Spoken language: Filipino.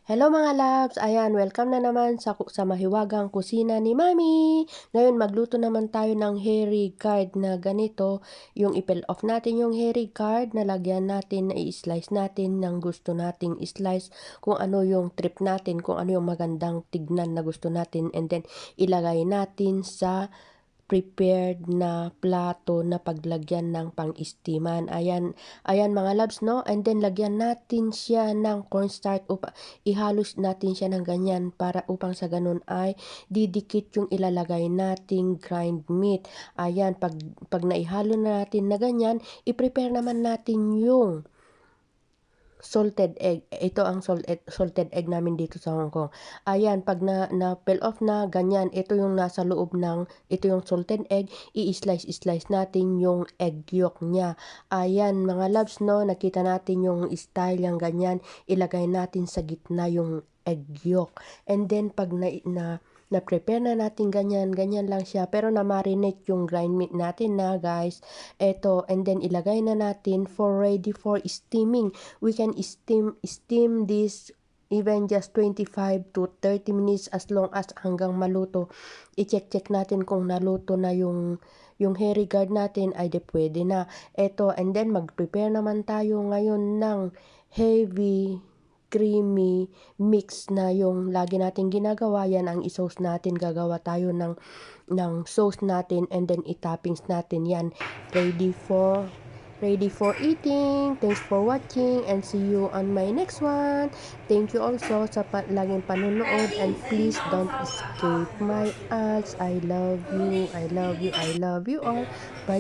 Hello mga loves! Ayan, welcome na naman sa mahiwagang kusina ni Mami. Ngayon magluto naman tayo ng hairy card na ganito. Yung i-peel off natin yung hairy card, nalagyan natin, na i-slice natin ng gusto nating slice. Kung ano yung trip natin, kung ano yung magandang tignan na gusto natin. And then ilagay natin sa prepared na plato na paglagyan ng pang-istiman. Ayan, ayan mga loves, no? And then lagyan natin siya ng cornstarch ihalos natin siya ng ganyan para upang sa ganun ay didikit yung ilalagay nating grind meat. Ayan, pag naihalo na natin na ganyan, i-prepare naman natin yung salted egg. Ito ang salted egg namin dito sa Hong Kong. Ayan, pag na-peel off na ganyan, ito yung nasa loob ito yung salted egg, i-slice natin yung egg yolk niya. Ayan, mga loves, no, nakita natin yung style yung ganyan, ilagay natin sa gitna yung egg yolk. And then, pag na-prepare na natin ganyan lang siya, pero na-marinate yung grind meat natin na guys. Ito, and then ilagay na natin ready for steaming. We can steam this even just 25 to 30 minutes as long as hanggang maluto. I-check natin kung naluto na yung hairy guard natin ay pwede na. Ito, and then mag-prepare naman tayo ngayon ng heavy creamy mix na yung lagi natin ginagawa. Yan ang i-sauce natin. Gagawa tayo ng sauce natin, and then i-toppings natin yan. Ready for eating. Thanks for watching and see you on my next one. Thank you also sa laging panonood, and please don't escape my ads. I love you all. Bye.